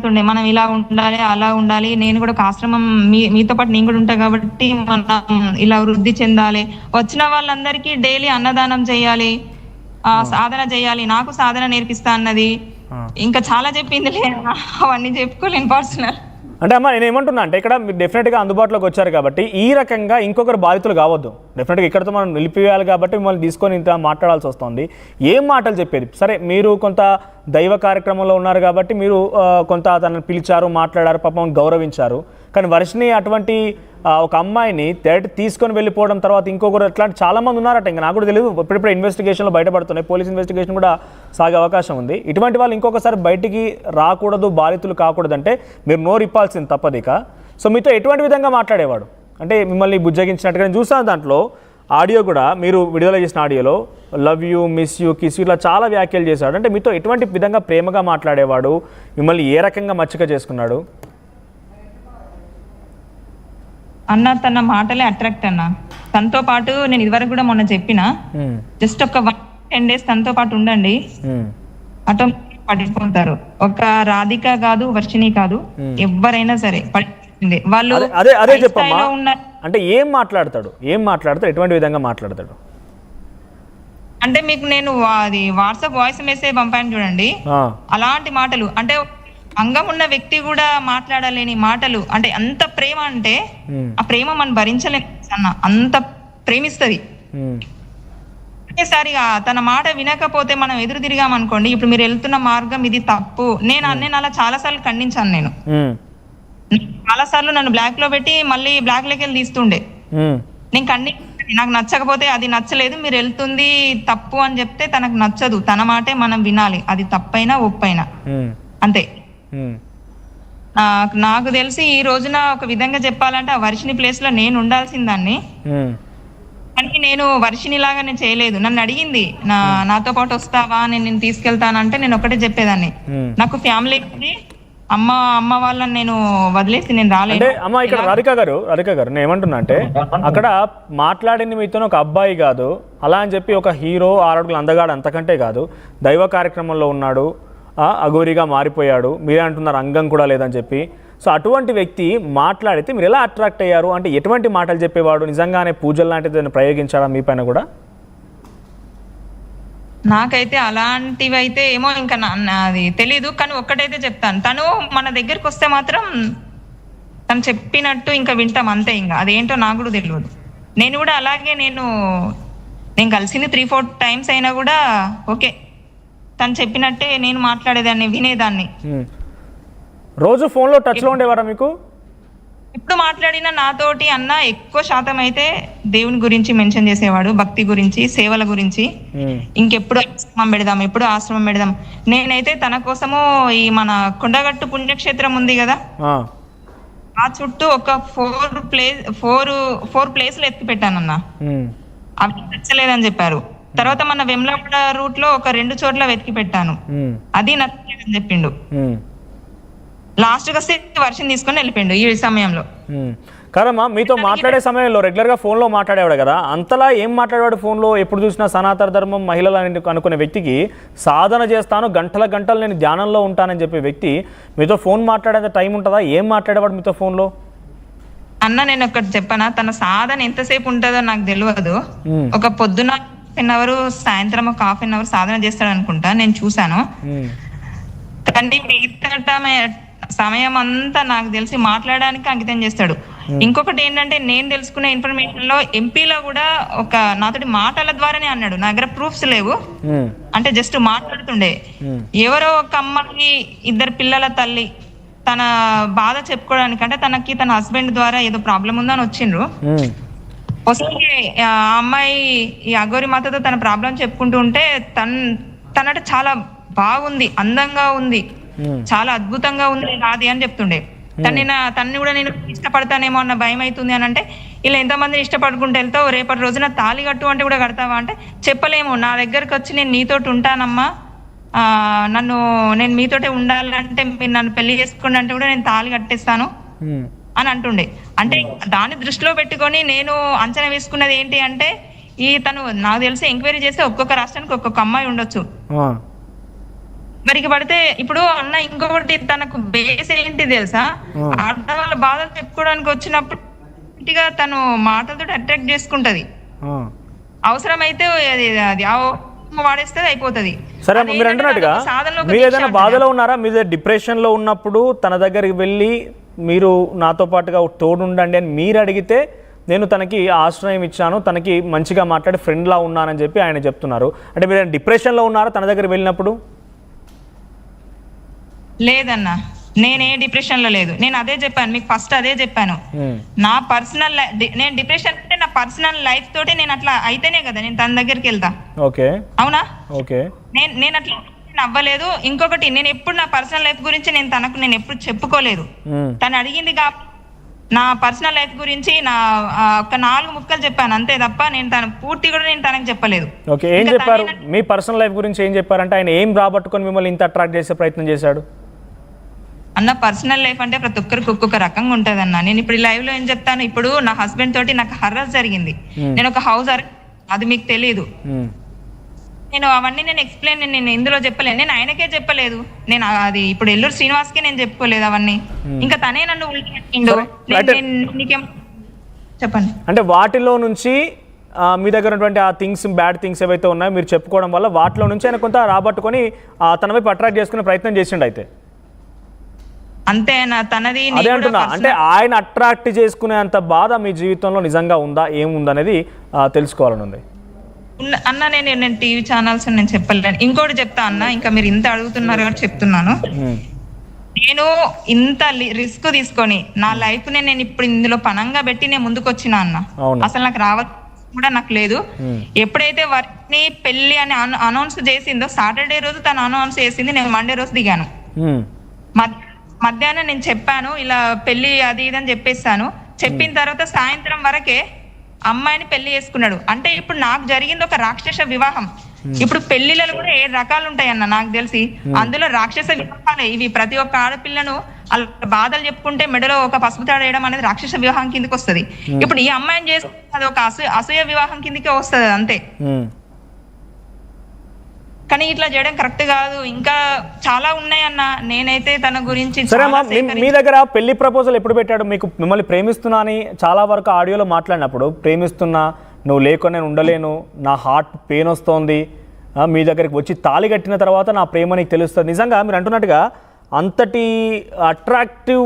అంటుండే మనం ఇలా ఉండాలి అలా ఉండాలి, నేను కూడా ఒక ఆశ్రమం మీతో పాటు నేను కూడా ఉంటా కాబట్టి మనం ఇలా వృద్ధి చెందాలి, వచ్చిన వాళ్ళందరికీ డైలీ అన్నదానం చేయాలి, సాధన చేయాలి, నాకు సాధన నేర్పిస్తా అన్నది, ఇంకా చాలా చెప్పింది. అవన్నీ చెప్పుకోలేను పర్సనల్. అంటే అమ్మ నేను ఏమంటున్నా అంటే ఇక్కడ మీరు డెఫినెట్గా అందుబాటులోకి వచ్చారు కాబట్టి ఈ రకంగా ఇంకొకరు బాధితులు కావద్దు. డెఫినెట్గా ఇక్కడతో మనం నిలిపివేయాలి కాబట్టి మిమ్మల్ని తీసుకొని ఇంత మాట్లాడాల్సి వస్తుంది. ఏం మాటలు చెప్పేది? సరే మీరు కొంత దైవ కార్యక్రమంలో ఉన్నారు కాబట్టి మీరు కొంత తనని పిలిచారు, మాట్లాడారు, పాపం గౌరవించారు. కానీ వర్షిని అటువంటి ఒక అమ్మాయిని తీసుకొని వెళ్ళిపోవడం, తర్వాత ఇంకొకరు అట్లాంటి చాలామంది ఉన్నారట. ఇంకా నాకు కూడా తెలియదు, ఇప్పుడిప్పుడే ఇన్వెస్టిగేషన్లో బయటపడుతున్నాయి, పోలీస్ ఇన్వెస్టిగేషన్ కూడా సాగే అవకాశం ఉంది. ఇటువంటి వాళ్ళు ఇంకొకసారి బయటికి రాకూడదు, బాధితులు కాకూడదంటే మీరు నోరు ఇప్పాల్సింది తప్పదిక. సో మీతో ఎటువంటి విధంగా మాట్లాడేవాడు అంటే మిమ్మల్ని బుజ్జగించినట్టుగా నేను చూసాను. దాంట్లో ఆడియో కూడా మీరు విడుదల చేసిన ఆడియోలో love you, miss you, kiss you ఇట్లా చాలా వ్యాఖ్యలు చేశాడు. అంటే మీతో ఎటువంటి విధంగా ప్రేమగా మాట్లాడేవాడు, మిమ్మల్ని ఏ రకంగా మచ్చిక చేసుకున్నాడు? అన్న తన మాటలే అట్రాక్ట్ అన్న. తనతో పాటు నేను ఇదివరకు కూడా మొన్న చెప్పిన, జస్ట్ ఒక 10 days తనతో పాటు ఉండండి, ఆటోమేటిక్ పడిపోతారు. ఒక రాధిక కాదు, వర్షిని కాదు, ఎవరైనా సరే పడిపోతుంది. వాళ్ళు అదే చెప్పమ్మా. అంటే ఏం మాట్లాడతాడు, ఎటువంటి విధంగా మాట్లాడతాడు అంటే మీకు నేను అది వాట్సాప్ వాయిస్ మెసేజ్ పంపాను చూడండి, అలాంటి మాటలు. అంటే అంగం ఉన్న వ్యక్తి కూడా మాట్లాడలేని మాటలు. అంటే అంత ప్రేమ, అంటే ఆ ప్రేమ మనం భరించలేము అన్న, అంత ప్రేమిస్తుంది. ఒకేసారిగా తన మాట వినకపోతే మనం ఎదురు తిరిగామనుకోండి, ఇప్పుడు మీరు వెళ్తున్న మార్గం ఇది తప్పు, నేను అలా చాలా సార్లు ఖండించాను. నేను చాలా సార్లు నన్ను బ్లాక్ లో పెట్టి మళ్ళీ బ్లాక్ లోకి వెళ్ళి తీస్తుండే. నేను నాకు నచ్చకపోతే అది నచ్చలేదు, మీరు వెళ్తుంది తప్పు అని చెప్తే తనకు నచ్చదు, తన మాటే మనం వినాలి, అది తప్పైనా ఒప్పైనా అంతే. నాకు తెలిసి ఈ రోజున ఒక విధంగా చెప్పాలంటే ఆ వర్షిని ప్లేస్ లో నేను ఉండాల్సిందాన్ని, కానీ నేను వర్షిని లాగా నేను చేయలేదు. నన్ను అడిగింది నాతో పాటు వస్తావా, నేను తీసుకెళ్తానంటే నేను ఒకటే చెప్పేదాన్ని, నాకు ఫ్యామిలీ ఉంది, అమ్మ వాళ్ళని నేను వదిలేసి నేను రాలేదు. అమ్మ ఇక్కడ రాధిక గారు నేను ఏమంటున్నా అంటే అక్కడ మాట్లాడింది మీతో ఒక అబ్బాయి కాదు, అలా అని చెప్పి ఒక హీరో 6 అడుగులు అందగాడు అంతకంటే కాదు, దైవ కార్యక్రమంలో ఉన్నాడు, అఘోరిగా మారిపోయాడు, మీరే అంటున్నారు అంగం కూడా లేదని చెప్పి. సో అటువంటి వ్యక్తి మాట్లాడితే మీరు ఎలా అట్రాక్ట్ అయ్యారు? అంటే ఎటువంటి మాటలు చెప్పేవాడు? నిజంగానే పూజలు లాంటిది ప్రయోగించాడా మీ పైన కూడా? నాకైతే అలాంటివి అయితే ఏమో ఇంకా అది తెలీదు, కానీ ఒక్కటైతే చెప్తాను, తను మన దగ్గరికి వస్తే మాత్రం తను చెప్పినట్టు ఇంకా వింటాం అంతే. ఇంకా అదేంటో నాకు కూడా తెలియదు. నేను కూడా అలాగే నేను కలిసింది 3-4 times అయినా కూడా ఓకే, తను చెప్పినట్టే నేను మాట్లాడేదాన్ని, వినేదాన్ని. రోజు ఫోన్లో టచ్లో ఉండేవారా మీకు? ఎప్పుడు మాట్లాడినా నాతోటి అన్న ఎక్కువ శాతం అయితే దేవుని గురించి మెన్షన్ చేసేవాడు, భక్తి గురించి, సేవల గురించి. ఇంకెప్పుడు ఆశ్రమం పెడదాం. నేనైతే తన కోసము ఈ మన కొండగట్టు పుణ్యక్షేత్రం ఉంది కదా, ఆ చుట్టూ ఒక 4 ప్లేసులు ఎత్తి పెట్టానన్న. అవి నచ్చలేదని చెప్పారు. తర్వాత మన వెమ్లవాడ రూట్ లో ఒక 2 చోట్ల వెతికి పెట్టాను, అది నచ్చలేదని చెప్పిండు. లాస్ట్ గా వర్షం తీసుకొని వెళ్ళిపోయిండు ఈ సమయంలో. కాదమ్మా, మీతో మాట్లాడే సమయంలో రెగ్యులర్ గా ఫోన్ లో మాట్లాడేవాడు కదా, అంతలా ఏం మాట్లాడేవాడు ఫోన్ లో? ఎప్పుడు చూసినా సనాతన ధర్మం, మహిళలు అనుకునే వ్యక్తికి, సాధన చేస్తాను, గంటలు నేను ధ్యానంలో ఉంటానని చెప్పే వ్యక్తి మీతో ఫోన్ మాట్లాడేంత టైం ఉంటుందా? ఏం మాట్లాడేవాడు మీతో ఫోన్ లో? అన్న నేను ఒకటి చెప్పనా, తన సాధన ఎంతసేపు ఉంటుందో నాకు తెలియదు. ఒక పొద్దున 1 hour, సాయంత్రం ఒక 1/2 hour సాధన చేస్తాడు అనుకుంటా, నేను చూసాను. కానీ మిగతా సమయం అంతా నాకు తెలిసి మాట్లాడడానికి అంకితం చేస్తాడు. ఇంకొకటి ఏంటంటే, నేను తెలుసుకున్న ఇన్ఫర్మేషన్ లో ఎంపీలో కూడా ఒక నాతోటి మాటల ద్వారానే అన్నాడు, నా దగ్గర ప్రూఫ్స్ లేవు, అంటే జస్ట్ మాట్లాడుతుండే. ఎవరో ఒక అమ్మకి 2 పిల్లల తల్లి తన బాధ చెప్పుకోవడానికి, అంటే తనకి తన హస్బెండ్ ద్వారా ఏదో ప్రాబ్లం ఉందని వచ్చిండ్రు. వస్తే ఆ అమ్మాయి ఈ అఘోరి మాతతో తన ప్రాబ్లం చెప్పుకుంటూ ఉంటే తనంటే చాలా బాగుంది, అందంగా ఉంది, చాలా అద్భుతంగా ఉంది రాది అని చెప్తుండే. తన్ని కూడా నేను ఇష్టపడతానేమో అన్న భయం అవుతుంది అని అంటే, ఇలా ఎంతమందిని ఇష్టపడుకుంటూ వెళ్తావు, రేపటి రోజున తాళి కట్టు అంటే కూడా కడతావా అంటే, చెప్పలేము, నా దగ్గరకు వచ్చి నేను నీతోటి ఉంటానమ్మా, నేను మీతోటే ఉండాలంటే మీరు నన్ను పెళ్లి చేసుకోండి అంటే కూడా నేను తాళి కట్టేస్తాను అని అంటుండే. అంటే దాన్ని దృష్టిలో పెట్టుకొని నేను అంచనా వేసుకున్నది ఏంటి అంటే, తను నాకు తెలిసి ఎంక్వైరీ చేస్తే ఒక్కొక్క రాష్ట్రానికి ఒక్కొక్క అమ్మాయి ఉండొచ్చు. మరికి పడితే ఇప్పుడు అన్న ఇంకొకటి తనకు బేస్ ఏంటి తెలుసా, ఆడవాళ్ళ బాధలు చెప్పుకోవడానికి వచ్చినప్పుడు గట్టిగా తను మాటలతో అట్రాక్ట్ చేసుకుంటది. అవసరమైతే అది వాడేస్తే అయిపోతుంది. సరే మీరు అంటున్నట్టుగా మీరు ఏదైనా బాధలో ఉన్నారా, మీరు డిప్రెషన్ లో ఉన్నప్పుడు తన దగ్గరికి వెళ్ళి మీరు నాతో పాటుగా తోడుండండి అని మీరు అడిగితే నేను తనకి ఆశ్రయం ఇచ్చాను, తనకి మంచిగా మాట్లాడి ఫ్రెండ్లా ఉన్నానని చెప్పి ఆయన చెప్తున్నారు. అంటే మీరు డిప్రెషన్లో ఉన్నారా తన దగ్గర వెళ్ళినప్పుడు? లేదన్నా, నేనే డిప్రెషన్ లో లేదు. నేను అదే చెప్పాను మీకు, ఫస్ట్ అదే చెప్పాను. నా పర్సనల్ నేను డిప్రెషన్ అంటే నా పర్సనల్ లైఫ్ తోటి నేను అట్లా అయితేనే కదా నేను తన దగ్గరికి వెళ్తా. ఓకే, అవునా? ఓకే, నేను అట్లా అవ్వలేదు. ఇంకొకటి, నేను ఎప్పుడు నా పర్సనల్ లైఫ్ గురించి నేను ఎప్పుడు చెప్పుకోలేదు. తను అడిగింది కాబట్టి నా పర్సనల్ లైఫ్ గురించి నా ఒక 4 ముక్కలు చెప్పాను అంతే తప్ప నేను పూర్తి కూడా నేను తనకు చెప్పలేదు. ఓకే, ఏం చెప్పారు? మీ పర్సనల్ లైఫ్ గురించి ఏం చెప్పారంటే ఆయన ఏం రాబట్టుకొని మిమ్మల్ని ఇంత అట్రాక్ట్ చేసే ప్రయత్నం చేశాడు? అన్న పర్సనల్ లైఫ్ అంటే ప్రతి ఒక్కరికి ఒక్కొక్క రకంగా ఉంటది అన్న. నేను ఇప్పుడు లైవ్ లో ఏం చెప్తాను, ఇప్పుడు నా హస్బెండ్ తోటి నాకు హర్రస్ జరిగింది. నేను ఒక హౌస్ అది మీకు తెలియదు. నేను అవన్నీ నేను ఎక్స్ప్లెయిన్ నేను ఇందులో చెప్పలేను, నేను ఆయనకే చెప్పలేదు. నేను అది ఇప్పుడు ఎల్లూరు శ్రీనివాస్కి నేను చెప్పుకోలేదు అవన్నీ. ఇంకా తనే నన్ను నీకేం చెప్పండి. అంటే వాటిలో నుంచి మీ దగ్గర ఉన్నటువంటి ఆ థింగ్స్, బ్యాడ్ థింగ్స్ ఏవైతే ఉన్నాయో మీరు చెప్పుకోవడం వల్ల వాటిలో నుంచి ఆయన కొంత రాబట్టుకొని తన వైపు అట్రాక్ట్ చేసుకునే ప్రయత్నం చేసిండు అయితే. అంతేనా? తనది అదే అంటున్నా, అంటే ఆయన అట్రాక్ట్ చేసుకునే అంత బాధ మీ జీవితంలో నిజంగా ఉందా, ఏముందనేది తెలుసుకోవాలని ఉంది అన్న. నేను టీవీ ఛానల్స్ నేను చెప్పలేను. ఇంకోటి చెప్తా అన్న, ఇంకా మీరు ఇంత అడుగుతున్నారు కాబట్టి చెప్తున్నాను. నేను ఇంత రిస్క్ తీసుకొని నా లైఫ్ నేను ఇప్పుడు ఇందులో పనంగా పెట్టి నేను ముందుకు వచ్చిన అన్న. అసలు నాకు రావచ్చు కూడా నాకు లేదు. ఎప్పుడైతే వర్క్ని పెళ్లి అని అనౌన్స్ చేసిందో సాటర్డే రోజు తను అనౌన్స్ చేసింది, నేను మండే రోజు దిగాను. మధ్యాహ్నం నేను చెప్పాను ఇలా పెళ్లి అది ఇదని చెప్పేస్తాను. చెప్పిన తర్వాత సాయంత్రం వరకే అమ్మాయిని పెళ్లి చేసుకున్నాడు. అంటే ఇప్పుడు నాకు జరిగింది ఒక రాక్షస వివాహం. ఇప్పుడు పెళ్లిలలో కూడా 7 రకాలు ఉంటాయి అన్న నాకు తెలిసి. అందులో రాక్షస వివాహాలే ఇవి. ప్రతి ఒక్క ఆడపిల్లను అలా బాధలు చెప్పుకుంటే మెడలో ఒక పసుపు తాడు వేయడం అనేది రాక్షస వివాహం కిందకి వస్తుంది. ఇప్పుడు ఈ అమ్మాయిని చేసుకుంటే అది ఒక అసూయ వివాహం కిందకే వస్తుంది అంతే. కానీ ఇట్లా చేయడం కరెక్ట్ కాదు. ఇంకా చాలా ఉన్నాయన్న. నేనైతే తన గురించి మీ దగ్గర పెళ్లి ప్రపోజల్ ఎప్పుడు పెట్టాడు? మిమ్మల్ని ప్రేమిస్తున్నా అని చాలా వరకు ఆడియోలో మాట్లాడినప్పుడు, ప్రేమిస్తున్నా, నువ్వు లేకుండా నేను ఉండలేను, నా హార్ట్ పెయిన్ వస్తోంది, మీ దగ్గరికి వచ్చి తాళి కట్టిన తర్వాత నా ప్రేమ నీకు తెలుస్తుంది. నిజంగా మీరు అంటున్నట్టుగా అంతటి అట్రాక్టివ్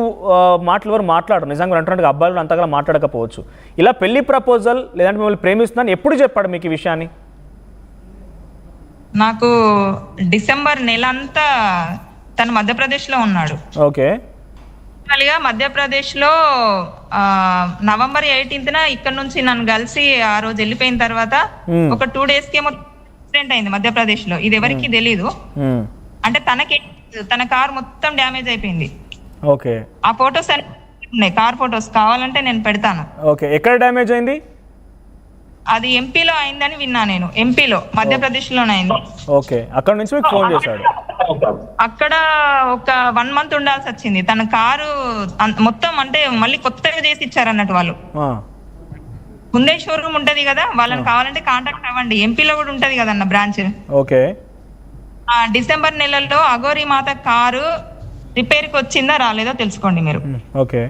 మాటలు ఎవరు మాట్లాడరు. నిజంగా మీరు అంటున్నట్టుగా అబ్బాయిలు అంతగా మాట్లాడకపోవచ్చు. ఇలా పెళ్లి ప్రపోజల్ లేదంటే మిమ్మల్ని ప్రేమిస్తున్నాను ఎప్పుడు చెప్పాడు మీకు ఈ విషయాన్ని? నాకు డిసెంబర్ నెల అంతా తను మధ్యప్రదేశ్ లో ఉన్నాడు. ఓకే, మధ్యప్రదేశ్ లో నవంబర్ 18న ఇక్కడ నుంచి నన్ను కలిసి ఆ రోజు వెళ్ళిపోయిన తర్వాత ఒక 2 days కి ఏమో యాక్సిడెంట్ అయింది మధ్యప్రదేశ్ లో. ఇది ఎవరికి తెలీదు. అంటే తన కార్ మొత్తం డ్యామేజ్ అయిపోయింది. ఓకే, ఆ ఫొటోస్ అన్ని ఉన్నాయి, కార్ ఫొటోస్ కావాలంటే నేను పెడతాను. ఓకే, ఎక్కడ డ్యామేజ్ అయింది? అది ఎంపీలో అయిందని విన్నా నేను. ఎంపీలో, మధ్యప్రదేశ్ లోనే అయింది. ఓకే, అక్కడ నుంచి మీకు ఫోన్ చేశాడు. అక్కడ ఒక 1 month ఉండాల్సి వచ్చింది. తన కారు మొత్తం అంటే మళ్ళీ కొత్తగా చేసి ఇచ్చారు అన్నట్టు వాళ్ళు. ముందే షోరూమ్ ఉంటది కదా, వాళ్ళని కావాలంటే కాంటాక్ట్ అవ్వండి. ఎంపీలో కూడా ఉంటది కదన్న బ్రాంచ్. ఓకే, డిసెంబర్ నెలలో అఘోరి మాత కారు రిపేర్ కి వచ్చిందా రాలేదో తెలుసుకోండి మీరు. ఓకే,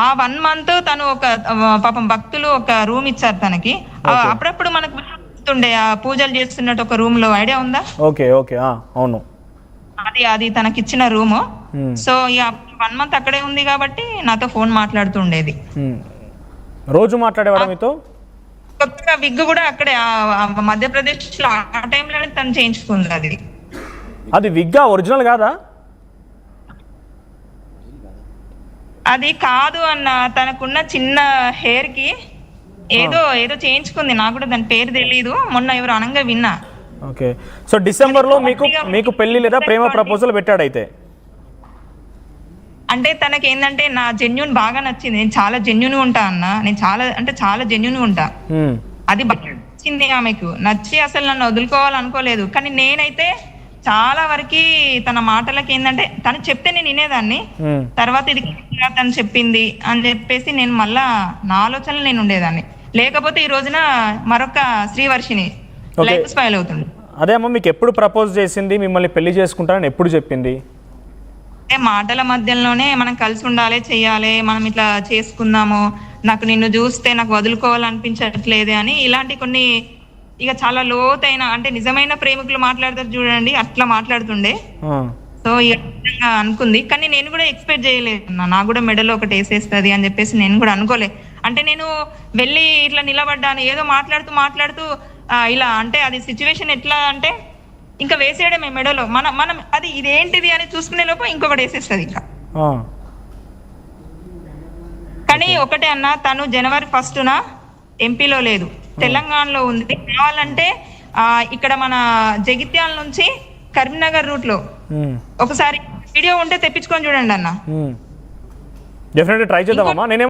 ఆ 1 month తను ఒక పాపం భక్తులు ఒక రూమ్ ఇచ్చారు తనకి. అప్పుడప్పుడు మనకు ఉండే పూజలు చేస్తున్నట్టు ఒక రూమ్ లో, ఐడియా ఉందా? ఓకే, ఓకే, అవును, అది తనకి ఇచ్చిన రూమ్. సో ఇక 1 month అక్కడే ఉంది కాబట్టి నాతో ఫోన్ మాట్లాడుతూ ఉండేది. రోజు మాట్లాడేవాడా మీతో? కొత్తగా విగ్ కూడా అక్కడే మధ్యప్రదేశ్ లో ఆ టైంలోనే తను చేయించుకుంది. అది విగ్గా, ఒరిజినల్ కాదా? అది కాదు అన్న, తనకున్న చిన్న హెయిర్ కి ఏదో చేయించుకుంది. నాకు కూడా దాని పేరు తెలియదు, మొన్న ఎవరు అనంగా విన్నా. ఓకే, సో డిసెంబర్ లో మీకు పెళ్లి లేదా ప్రేమ ప్రపోజల్ పెట్టాడు అయితే? అంటే తనకి ఏంటంటే నా జెన్యున్ బాగా నచ్చింది. నేను చాలా జెన్యున్ ఉంటా అన్న. నేను చాలా జెన్యున్ ఉంటా. అది బాగా నచ్చింది ఆమెకు. నచ్చి అసలు నన్ను వదులుకోవాలనుకోలేదు. కానీ నేనైతే చాలా వరకు తన మాటలకి ఏంటంటే తను చెప్తే నేను వినేదాన్ని. తర్వాత ఇది తను చెప్పింది అని చెప్పేసి నేను మళ్ళా నా ఆలోచనలు నేను ఉండేదాన్ని. లేకపోతే ఈ రోజున మరొక శ్రీవర్షిని లైఫ్ స్పాయిల్ అవుతుంది. అదే అమ్మ, మీకు ఎప్పుడు ప్రపోజ్ చేసింది, మిమ్మల్ని పెళ్లి చేసుకుంటారని ఎప్పుడు చెప్పింది? మాటల మధ్యలోనే మనం కలిసి ఉండాలి, చెయ్యాలి, మనం ఇట్లా చేసుకుందాము, నాకు నిన్ను చూస్తే నాకు వదులుకోవాలనిపించట్లేదే అని ఇలాంటి కొన్ని ఇక చాలా లోతైన అంటే నిజమైన ప్రేమికులు మాట్లాడతారు చూడండి, అట్లా మాట్లాడుతుండే. సో ఇక అనుకుంది, కానీ నేను కూడా ఎక్స్పెక్ట్ చేయలేదు, నాకు కూడా మెడలో ఒకటి వేసేస్తుంది అని చెప్పేసి నేను కూడా అనుకోలే. అంటే నేను వెళ్ళి ఇట్లా నిలబడ్డాను, ఏదో మాట్లాడుతూ ఇలా అంటే అది సిచ్యువేషన్ ఎట్లా అంటే ఇంకా వేసేయడమే మెడలో, మనం అది ఇదేంటిది అని చూసుకునే లోపు ఇంకొకటి వేసేస్తుంది ఇంకా. కానీ ఒకటే అన్న, తను జనవరి 1న ఎంపీలో లేదు, తెలంగాణలో ఉంది. కావాలంటే ఇక్కడ మన జగిత్యాల నుంచి కరీంనగర్ రూట్ లో ఒకసారి వీడియో ఉంటే తెప్పించుకొని చూడండి అన్న. డెఫినెట్గా ట్రై చేద్దామమ్మా. నేనే